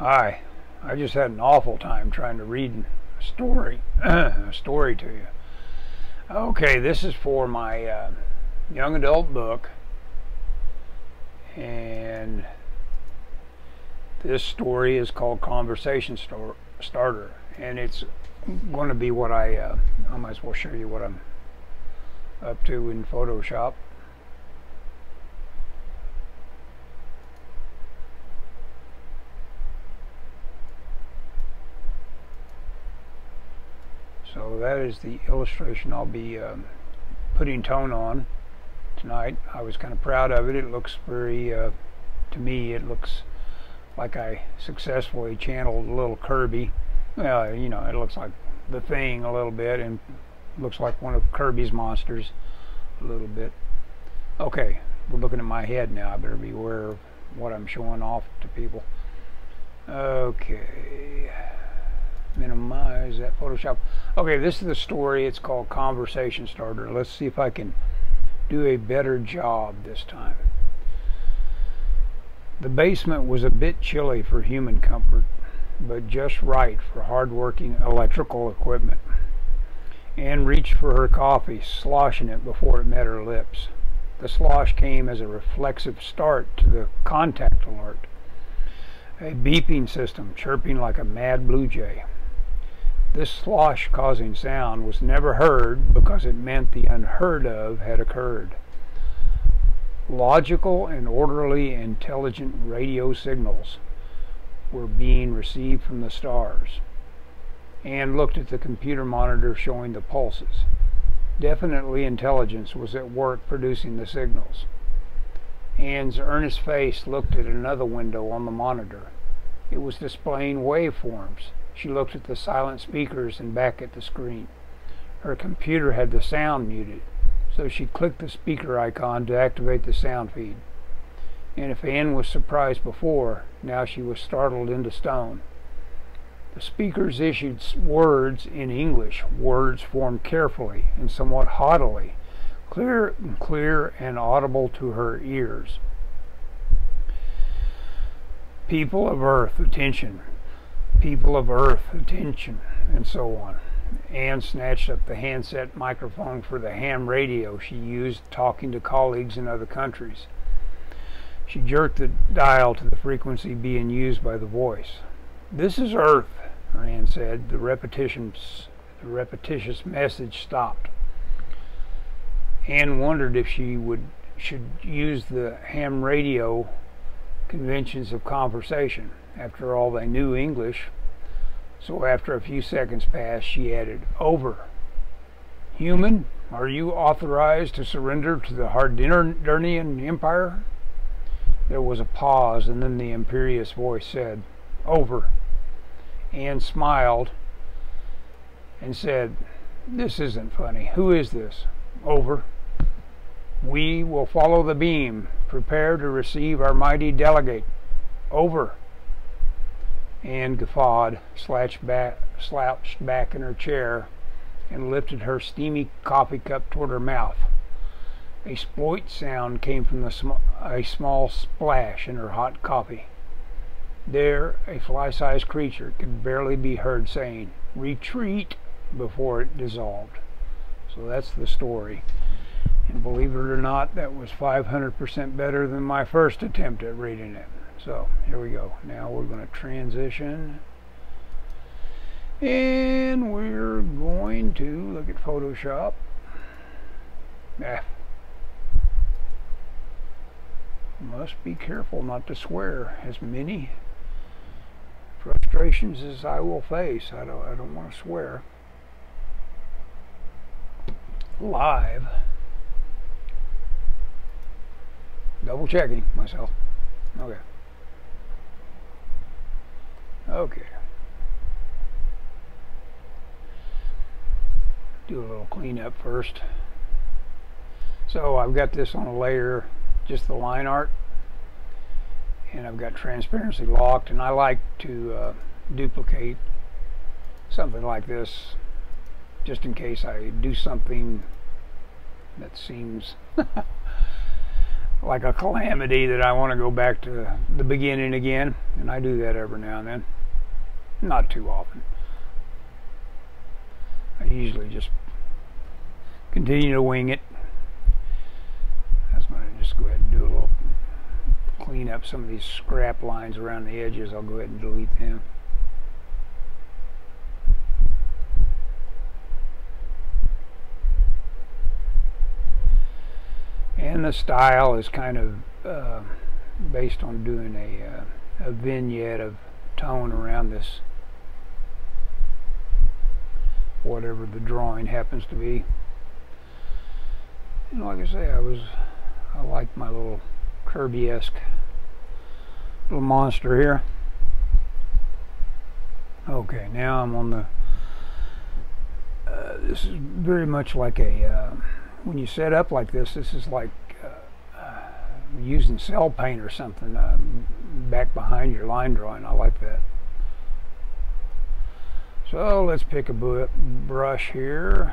Hi, I just had an awful time trying to read a story, a story to you. Okay, this is for my young adult book, and this story is called Conversation Starter, and it's going to be what I might as well show you what I'm up to in Photoshop. So that is the illustration I'll be putting tone on tonight. I was kind of proud of it. It looks very, to me, it looks like I successfully channeled a little Kirby. Well, you know, it looks like the Thing a little bit, and looks like one of Kirby's monsters a little bit. Okay, we're looking at my head now. I better be aware of what I'm showing off to people. Okay. Minimize that Photoshop. Okay, this is the story. It's called Conversation Starter. Let's see if I can do a better job this time. The basement was a bit chilly for human comfort, but just right for hard-working electrical equipment. Anne reached for her coffee, sloshing it before it met her lips. The slosh came as a reflexive start to the contact alert, a beeping system chirping like a mad blue jay. This slosh-causing sound was never heard because it meant the unheard of had occurred. Logical and orderly intelligent radio signals were being received from the stars. Anne looked at the computer monitor showing the pulses. Definitely intelligence was at work producing the signals. Anne's earnest face looked at another window on the monitor. It was displaying waveforms. She looked at the silent speakers and back at the screen. Her computer had the sound muted, so she clicked the speaker icon to activate the sound feed. And if Anne was surprised before, now she was startled into stone. The speakers issued words in English, words formed carefully and somewhat haughtily, clear and audible to her ears. People of Earth, attention. People of Earth, attention, and so on. Anne snatched up the handset microphone for the ham radio she used talking to colleagues in other countries. She jerked the dial to the frequency being used by the voice. "This is Earth," Anne said. The repetitious message stopped. Anne wondered if she should use the ham radio conventions of conversation. After all, they knew English. So after a few seconds passed, she added, "Over. Human, are you authorized to surrender to the Hardinian Empire?" There was a pause, and then the imperious voice said, "Over." Anne smiled and said, "This isn't funny. Who is this?" "Over." "We will follow the beam. Prepare to receive our mighty delegate." "Over." Anne guffawed, slouched back in her chair, and lifted her steamy coffee cup toward her mouth. A sploit sound came from a small splash in her hot coffee. There, a fly-sized creature could barely be heard saying, "Retreat," before it dissolved. So that's the story. And believe it or not, that was 500% better than my first attempt at reading it. So here we go. Now we're going to transition, and we're going to look at Photoshop. Must be careful not to swear. As many frustrations as I will face, I don't want to swear. Live. Double checking myself. Okay. Okay. Do a little cleanup first. So I've got this on a layer, just the line art, and I've got transparency locked, and I like to duplicate something like this just in case I do something that seems like a calamity that I want to go back to the beginning again, and I do that every now and then. Not too often. I usually just continue to wing it. I was going to just go ahead and do a little clean up some of these scrap lines around the edges. I'll go ahead and delete them. And the style is kind of based on doing a vignette of tone around this, whatever the drawing happens to be. And like I say, I like my little Kirby-esque little monster here. Okay, now I'm on the this is very much like a when you set up like this is like using cell paint or something back behind your line drawing. I like that. So let's pick a brush here.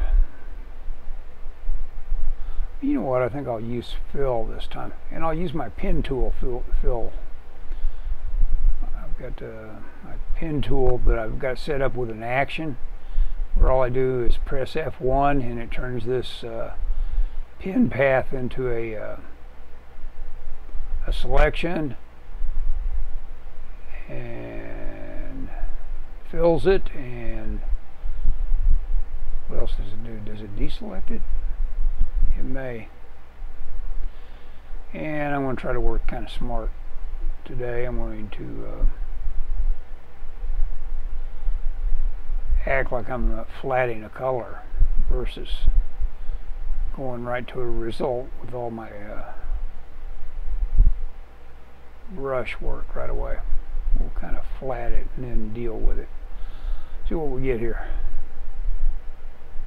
You know what, I think I'll use fill this time, and I'll use my pen tool fill. I've got my pen tool that I've got set up with an action where all I do is press F1 and it turns this pen path into a selection and fills it. And what else does it do? Does it deselect it? It may. And I'm going to try to work kind of smart today. I'm going to act like I'm flatting a color versus going right to a result with all my brush work right away. We'll kind of flat it and then deal with it. See what we get here.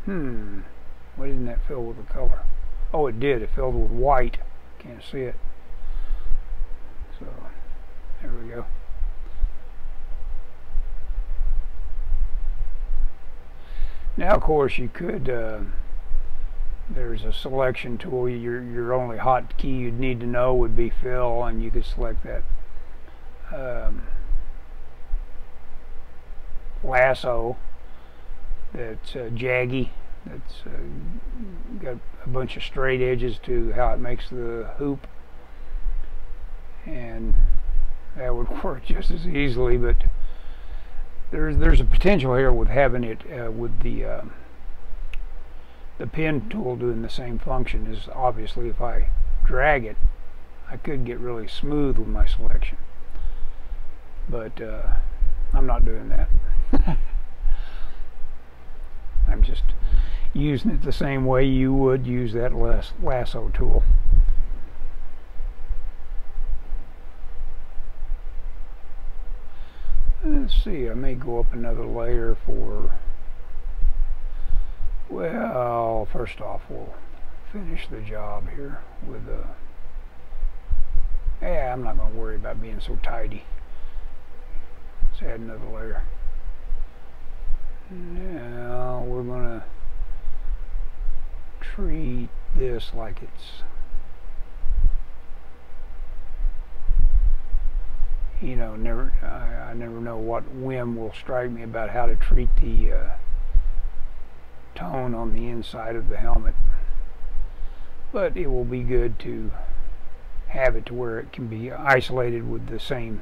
Why didn't that fill with the color? Oh, it did. It filled with white. Can't see it. So, there we go. Now, of course, you could, there's a selection tool. Your only hotkey you'd need to know would be fill, and you could select that lasso that's jaggy, that's got a bunch of straight edges to how it makes the hoop, and that would work just as easily. But there's a potential here with having it with the pen tool doing the same function. Is obviously if I drag it, I could get really smooth with my selection, but I'm not doing that. I'm just using it the same way you would use that lasso tool. Let's see, I may go up another layer for, well, first off we'll finish the job here with yeah, I'm not going to worry about being so tidy. Let's add another layer. Now we're going to treat this like it's, you know, I never know what whim will strike me about how to treat the tone on the inside of the helmet, but it will be good to have it to where it can be isolated with the same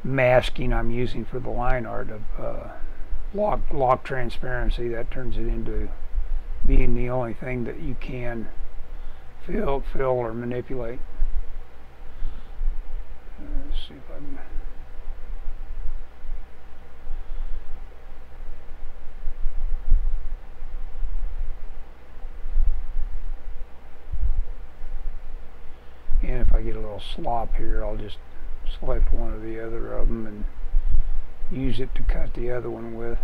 masking I'm using for the line art of lock transparency. That turns it into being the only thing that you can fill or manipulate. Let's see if I can. And if I get a little slop here, I'll just select one or the other of them and use it to cut the other one with.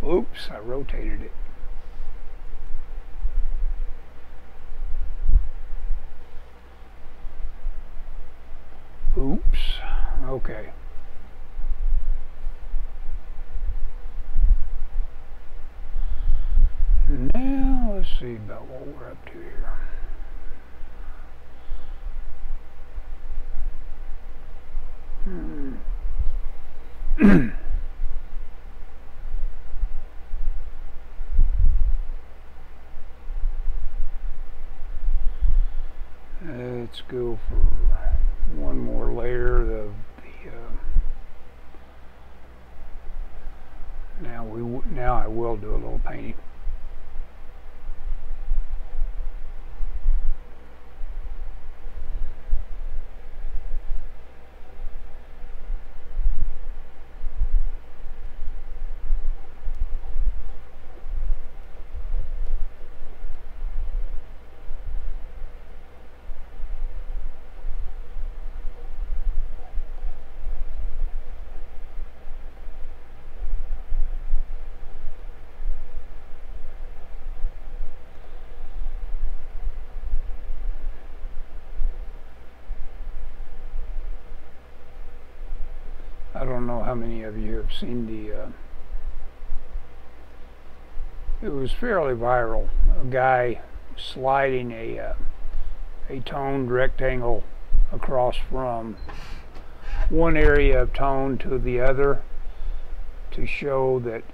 Oops, I rotated it. Oops. Okay. Now let's see about what we're up to here. Let's go for one more layer of now I will do a little painting. I don't know how many of you have seen it was fairly viral, a guy sliding a toned rectangle across from one area of tone to the other to show that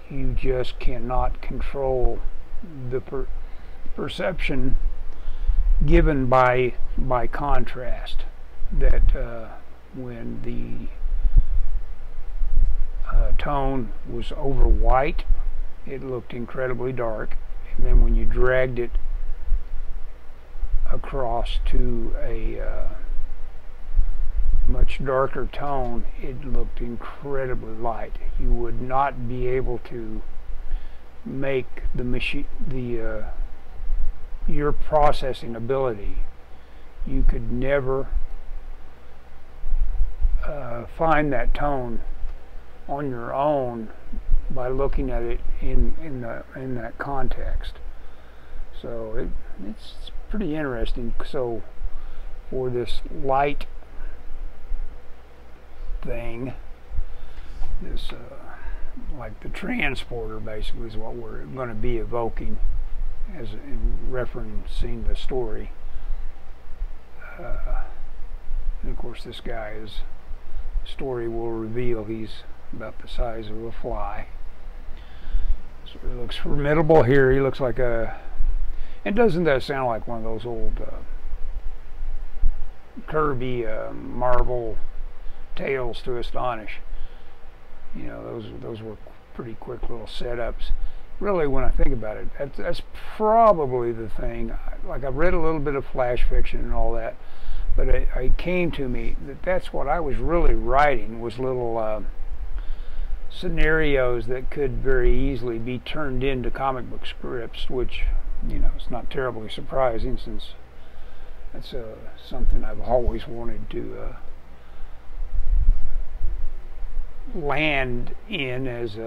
you just cannot control the perception given by contrast, that when the tone was over white, it looked incredibly dark, and then when you dragged it across to a much darker tone, it looked incredibly light. You would not be able to make the machine, your processing ability, you could never find that tone on your own by looking at it in that context. So it's pretty interesting. So for this light thing, this like the transporter basically is what we're going to be evoking as in referencing the story. And of course this guy is, story will reveal he's about the size of a fly. So he looks formidable here. He looks like a, and doesn't that sound like one of those old Kirby Marvel Tales to Astonish? You know, those were pretty quick little setups. Really, when I think about it, that's probably the thing. Like, I've read a little bit of flash fiction and all that, but it came to me that that's what I was really writing, was little scenarios that could very easily be turned into comic book scripts, which, you know, it's not terribly surprising since that's something I've always wanted to land in as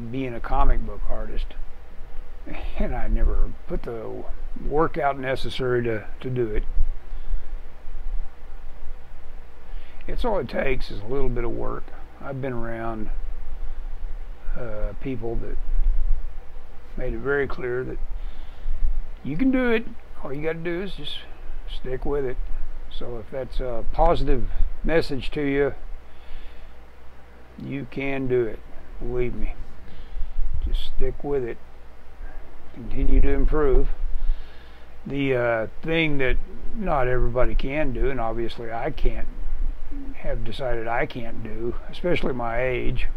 being a comic book artist, and I never put the work out necessary to do it. It's all it takes is a little bit of work. I've been around people that made it very clear that you can do it. All you got to do is just stick with it. So if that's a positive message to you, you can do it. Believe me. Just stick with it. Continue to improve. The thing that not everybody can do, and obviously I can't, have decided I can't do, especially my age,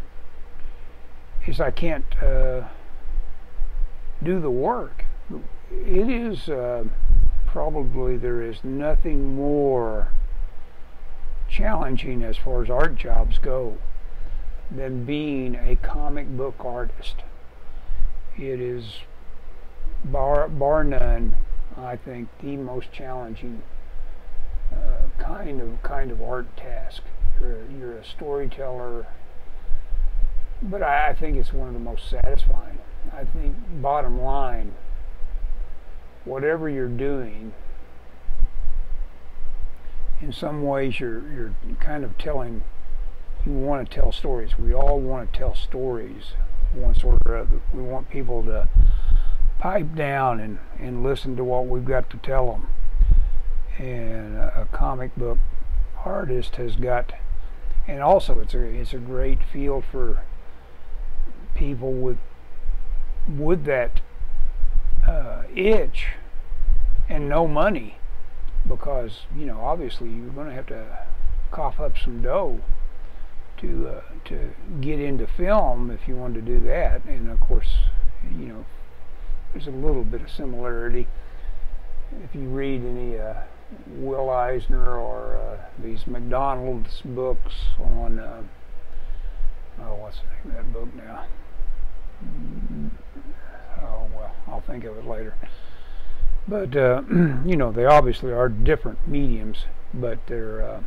is I can't do the work. It is probably, there is nothing more challenging as far as art jobs go than being a comic book artist. It is bar none, I think, the most challenging kind of art task. You're a storyteller, but I think it's one of the most satisfying. I think, bottom line, whatever you're doing, in some ways you're kind of telling, you want to tell stories. We all want to tell stories, one sort or other. We want people to pipe down and listen to what we've got to tell them. And a comic book artist has got, and also it's a great field for people with that itch and no money, because obviously you're going to have to cough up some dough to get into film if you want to do that. And of course, there's a little bit of similarity if you read any Will Eisner or these McDonald's books on what's the name of that book now? Oh well, I'll think of it later. But they obviously are different mediums, but they're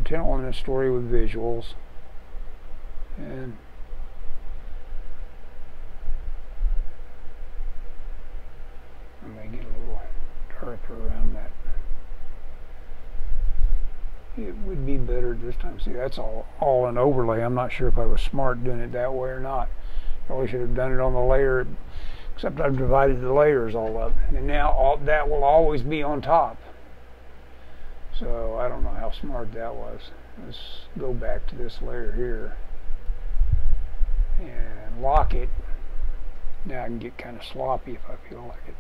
telling a story with visuals, and I may get a little darker around that. It would be better this time. See, that's all an overlay. I'm not sure if I was smart doing it that way or not. Probably should have done it on the layer, except I've divided the layers all up, and now all that will always be on top. So I don't know how smart that was. Let's go back to this layer here and lock it. Now I can get kind of sloppy if I feel like it.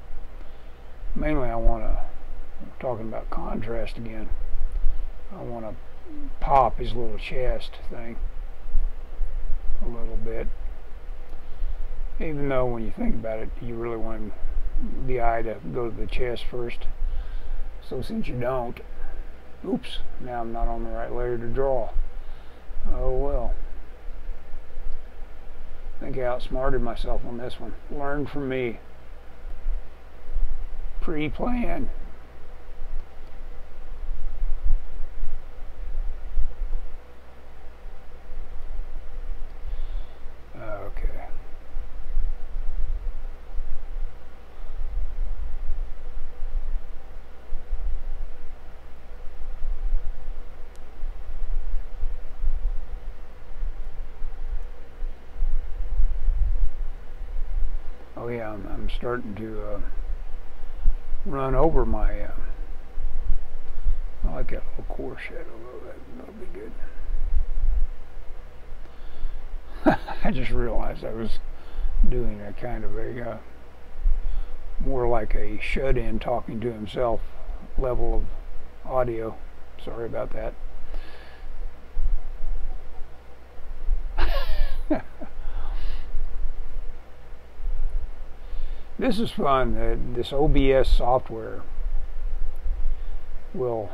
Mainly I'm talking about contrast again. I want to pop his little chest thing a little bit. Even though when you think about it, you really want the eye to go to the chest first. So since you don't, oops, now I'm not on the right layer to draw. Oh well. I think I outsmarted myself on this one. Learn from me. Pre-plan. Okay. Oh yeah, I'm starting to run over my I like that little core shadow though. That'll be good. I just realized I was doing a kind of a more like a shut-in talking to himself level of audio. Sorry about that. This is fun. This OBS software will,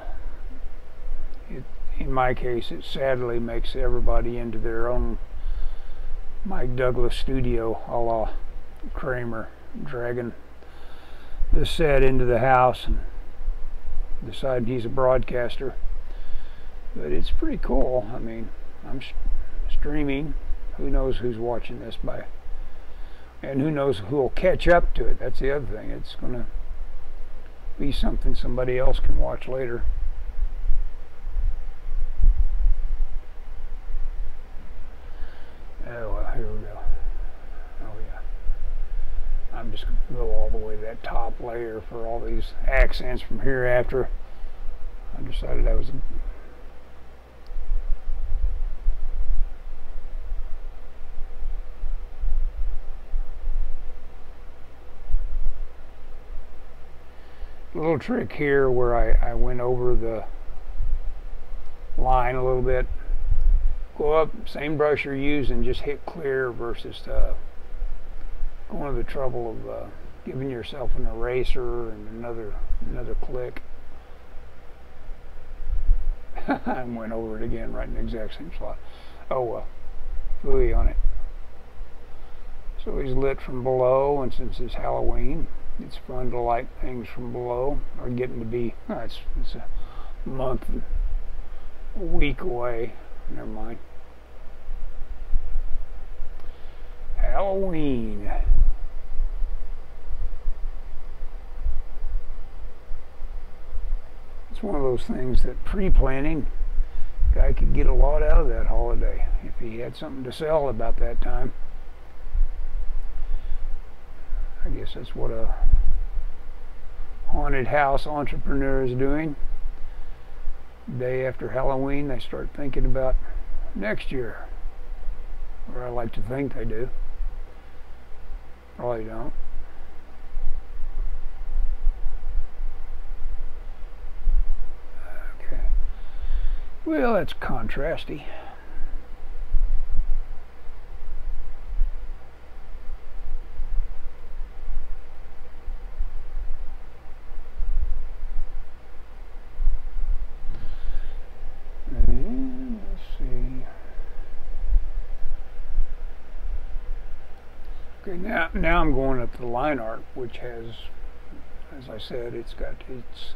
in my case, it sadly makes everybody into their own Mike Douglas studio, a la Kramer, dragging the set into the house and deciding he's a broadcaster. But it's pretty cool. I mean, I'm streaming. Who knows who's watching this by? And who knows who'll catch up to it. That's the other thing. It's going to be something somebody else can watch later. Oh, well, here we go. Oh, yeah. I'm just going to go all the way to that top layer for all these accents from here after. I decided that was a little trick here where I went over the line a little bit. Go up, same brush you're using, just hit clear versus going to the trouble of giving yourself an eraser and another click. I went over it again right in the exact same spot. Oh well, ooey on it. So he's lit from below, and since it's Halloween, it's fun to light things from below, or getting to be, it's a month, a week away. Never mind. Halloween. It's one of those things that pre-planning, guy could get a lot out of that holiday if he had something to sell about that time. I guess that's what a haunted house entrepreneur is doing. Day after Halloween, they start thinking about next year. Or I like to think they do. Probably don't. Okay. Well, that's contrasty. And let's see. Okay, now I'm going up to the line art, which has, as I said, it's got its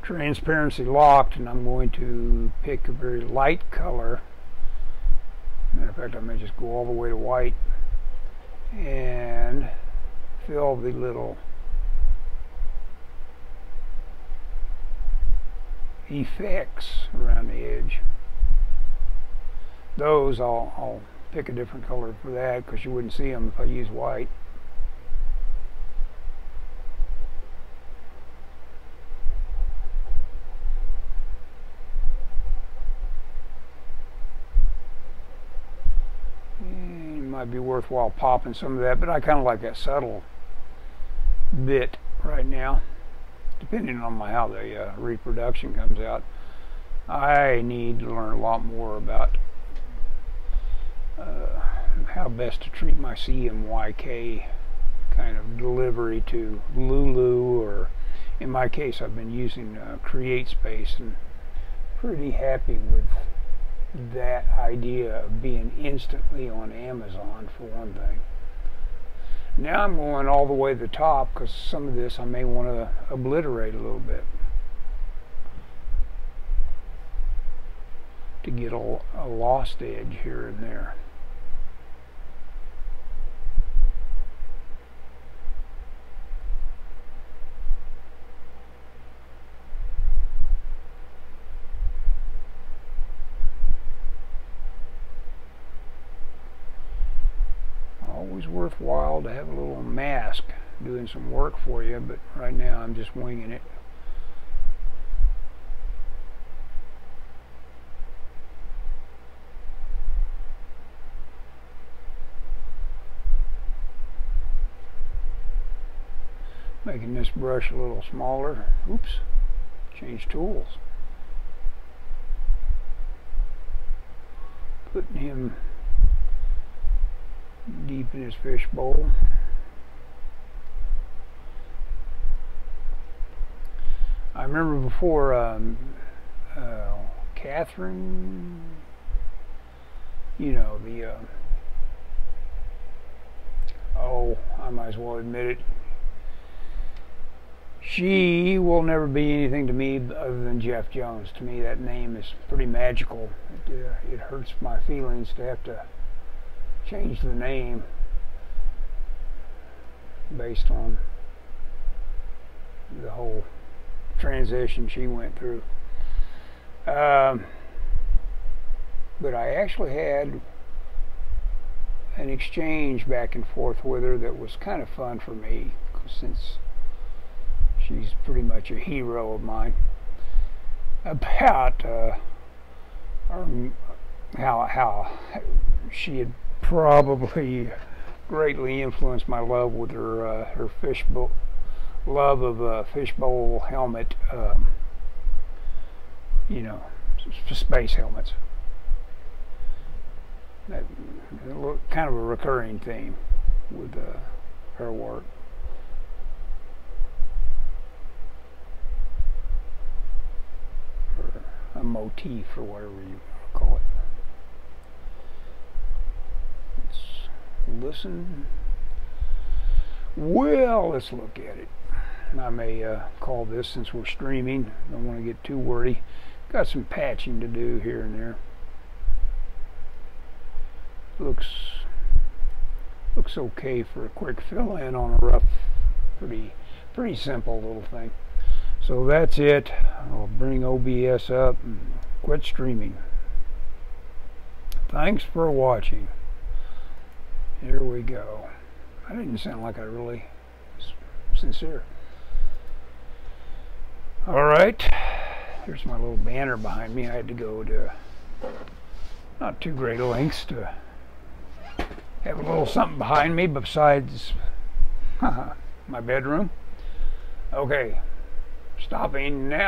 transparency locked, and I'm going to pick a very light color. Matter of fact, I may just go all the way to white and fill the little effects around the edge. Those I'll pick a different color for that, because you wouldn't see them if I use white. And it might be worthwhile popping some of that, but I kind of like that subtle bit right now, depending on how the reproduction comes out. I need to learn a lot more about how best to treat my CMYK kind of delivery to Lulu, or in my case I've been using CreateSpace, and pretty happy with that idea of being instantly on Amazon for one thing. Now I'm going all the way to the top, because some of this I may want to obliterate a little bit to get a lost edge here and there. Always worthwhile to have a little mask doing some work for you, but right now I'm just winging it. Making this brush a little smaller. Oops, change tools. Putting him deep in his fish bowl. I remember before Catherine, you know, the oh, I might as well admit it, she will never be anything to me other than Jeff Jones. To me, that name is pretty magical. It hurts my feelings to have to change the name based on the whole transition she went through. But I actually had an exchange back and forth with her that was kind of fun for me, since she's pretty much a hero of mine, about how she had probably greatly influenced my love with her her love of fishbowl helmet, you know, space helmets. That kind of a recurring theme with her work. Or a motif, or whatever you call it. Let's listen. Well, let's look at it. I may call this, since we're streaming, don't want to get too wordy. Got some patching to do here and there. Looks okay for a quick fill in on a rough, pretty simple little thing. So that's it. I'll bring OBS up and quit streaming. Thanks for watching. Here we go. I didn't sound like I really was sincere. Alright, here's my little banner behind me. I had to go to not too great lengths to have a little something behind me besides my bedroom. Okay, stopping now.